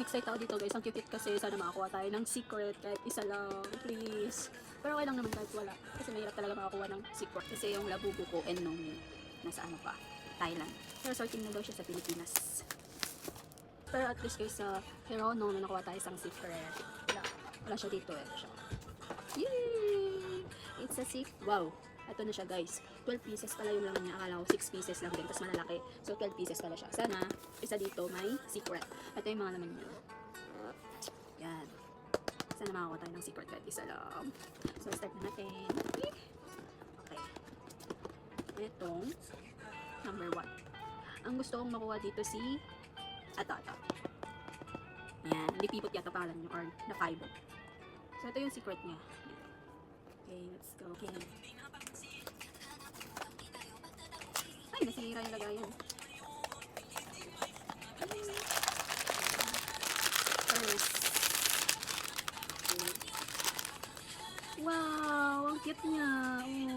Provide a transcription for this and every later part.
Excited ako dito guys. Ang cute kasi sana makakuha tayo ng secret kahit isa lang. Please. Pero okay lang naman kahit wala. Kasi mahirap talaga makakuha ng secret. Kasi yung labubo ko and nung nasa ano pa, Thailand. Pero sorting na daw siya sa Pilipinas. Pero at least guys sa Hirono may nakuha tayo isang secret. Wala siya dito eh. Yay! It's a secret. Wow! Ito na siya guys. 12 pieces pala yung laman niya. Akala ko 6 pieces lang din. Tapos malalaki. So 12 pieces pala siya. Sana, isa dito may secret. Ito yung mga laman niya. Yan. Sana makakuha tayo ng secret kahit isa lang. So start na natin. Okay. Itong number 1. Ang gusto kong makuha dito si ito. Yan. Lipipot yata pangalan niya. Or the Fibo. So ito yung secret niya. Okay, let's go. Okay. Ay, nasira yung lagayan. First. Okay. Wow, ang cute niya.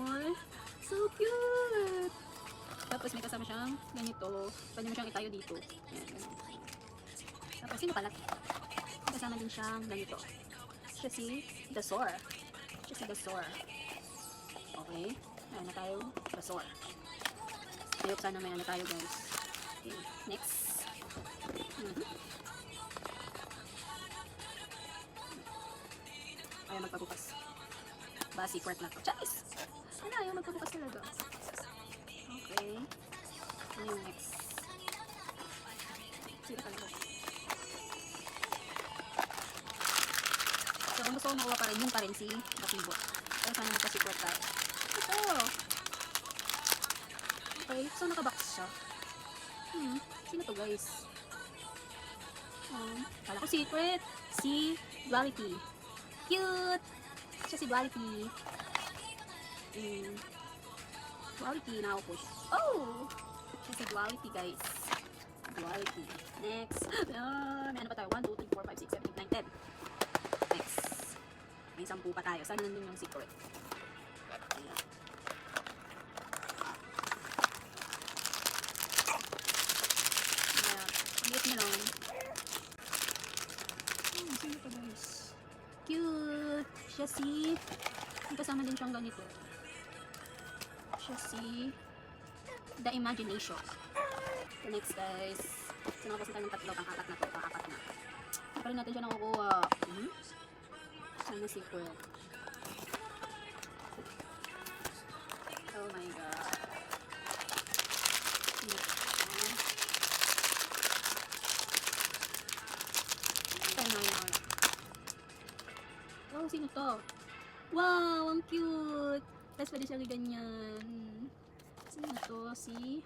Oh, so cute. Tapos may kasama siyang ganito. Pwede mo siyang itayo dito. Yan, ganun. Tapos sino pala? May kasama din siyang ganito. Siya si Dasor. Okay. Ayan na tayo. Dasor. Ayok sana may ano tayo guys. Okay. Next. Ayaw magpabukas. Ba, secret na to. Charis! Ano, ayaw magpabukas talaga. Okay. Ano yung next? Sino talaga? So, kung gusto ko makuha pa rin, yun pa rin si Batibot. Pero sana magpa-secret tayo. Ito! Okay, so nakabox siya. Sino to guys? Kala ko secret. Si Duality. Cute! Siya si Duality. Duality na ako push. Oh! Siya si Duality guys. Duality. Next. May ano pa tayo? 1, 2, 3, 4, 5, 6, 7, 8, 9, 10. Next. May 10 pa tayo. Saan nandun yung secret? Ayan. Cute niya lang. Sino pa guys? Cute! Siya si... May kasama din siyang ganito. Siya si... The Imagination. So next guys. Sinakapasin tayo ng tatlo. Pang-apat na to. Pang-apat na. Pa rin natin siya nakukuha. Sana secret. Oh my god. Wow, sino to? Wow, ang cute! Tapos pwede siya ganyan. Sino to? Si...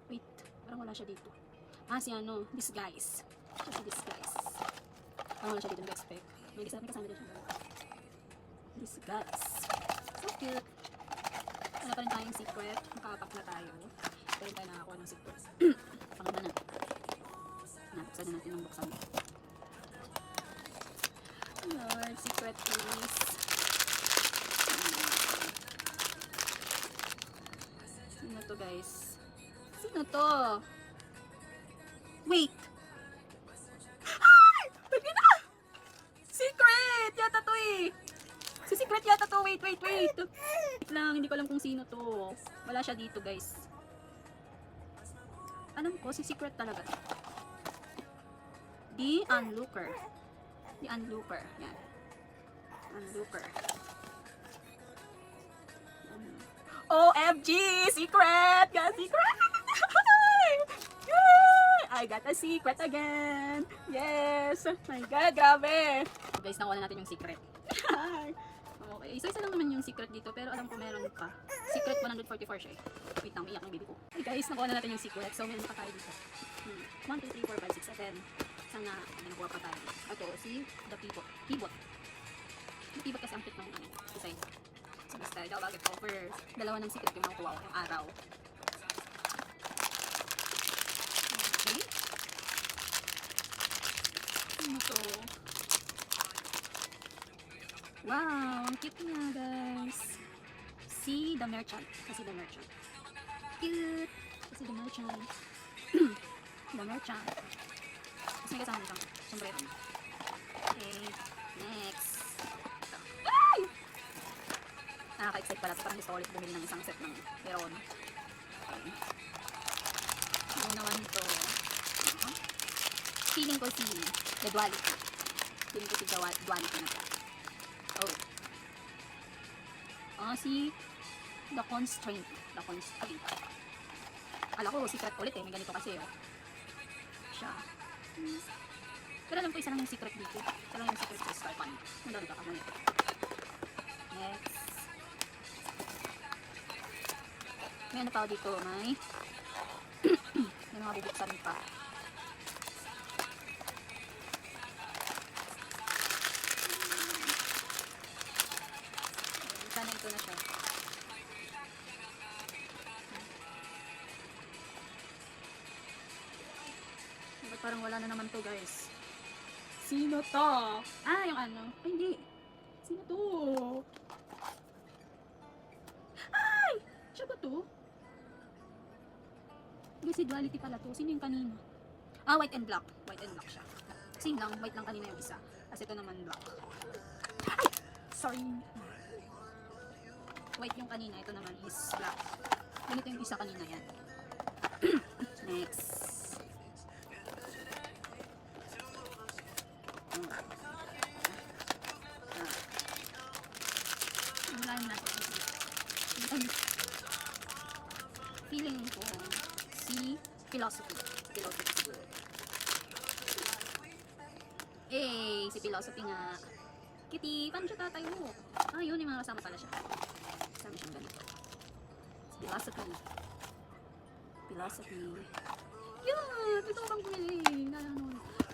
Wait, parang wala siya dito. Si ano, Disguise. Siya si Disguise. Parang wala siya dito, nag-expect. May kasama din siya. Disguise. So cute. Wala pa rin tayong secret. Makaapak na tayo. Pero tayo nakakuha ng secret. Pangalawa na. Nabuksan na natin ang buksan. Lord, secret please. Sino to guys? Sino to? Wait! Ay! Pwede na! Secret! Yata to eh! Si secret yata to. Wait. Wait lang, hindi ko alam kung sino to. Wala siya dito guys. Alam ko, si secret talaga. The Onlooker. The Onlooker. Yan. Onlooker. OMG! Secret! Got secret! I got a secret again! Yes! My God, grabe! Guys, nakuha na natin yung secret. Okay, isa lang naman yung secret dito, pero alam ko meron pa. Secret 144 siya eh. Wait lang, iyak ng baby ko. Hey guys, nakuha na natin yung secret. So, meron pa tayo dito. 1, 2, 3, 4, 5, 6, 7. Sana nakuha pa tayo. Ito, si The Pivot. The Pivot kasi ang cute ng design. So, basta, ikaw bagay ko. Dalawa ng secret yung nakuha ko yung araw. Okay. Ano to? Wow, ang cute niya guys. Si The Merchant. Kasi The Merchant. Cute. Kasi The Merchant. The Merchant. may kasama siyang sombrero. Okay, next. Ito. Ay! Nakaka-excite pala. Parang gusto ko ulit bumili ng isang set ng meron. Okay. Yung naman ito. Feeling ko si The Duality. Feeling ko si Duality na ito. Oh. Si The Constraint. Okay. Akala ko secret ulit eh. May ganito kasi oh. Siya. Pero alam ko isa lang yung secret dito. Isa lang yung secret sa Star Pan. Nandun ka kamaya. Next. May ano pa dito. May mga bubuksan pa. Sana ito na siya. Ba't parang wala na naman to guys? Sino to? Yung ano? Ay, hindi. Sino to? Ay! Siya ba to? Hindi, si Duality pala to. Sino yung kanina? White and black. White and black siya. Same lang. White lang kanina yung isa. Kasi ito naman black. Ay! Sorry. White yung kanina. Ito naman is black. Ganito yung isa kanina yan. Next. Feeling ko si Philosophy siguro. Si Philosophy nga. Kitty, paano siya tatayo? Yun, yung mga kasama pala siya. Kasama siyang ganito. Si Philosophy. Yun! Ito akong pumili.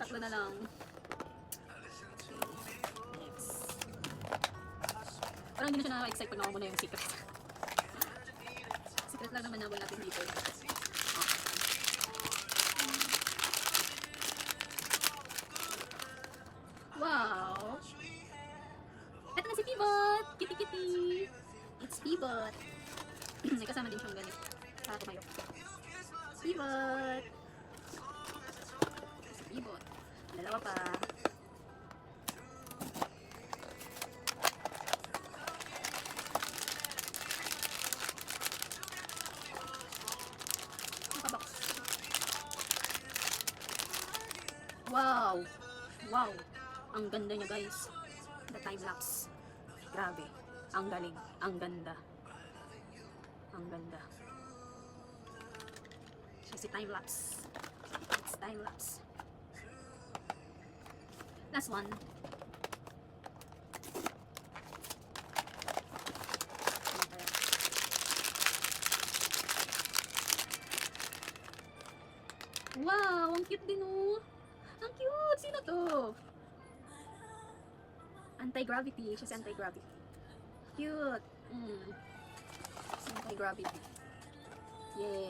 Tatlo na lang. Parang hindi na siya nakaka-excite pag nakuha mo na yung secret. Secret lang naman nabol natin dito. Wow! Ito na si Pivot! Kitty! It's Pivot! May kasama din siyang ganit. Para tumayo. Pivot! Si Pivot. Dalawa pa. Wow! Wow! Ang ganda niya guys. The time lapse. Grabe. Ang galing. Ang ganda. Ang ganda. Siya si time lapse. It's time lapse. Last one. Wow! Ang cute din oh! Ang cute! Sino to? Anti-gravity. Siya si anti-gravity. Cute! Anti-gravity. Yay!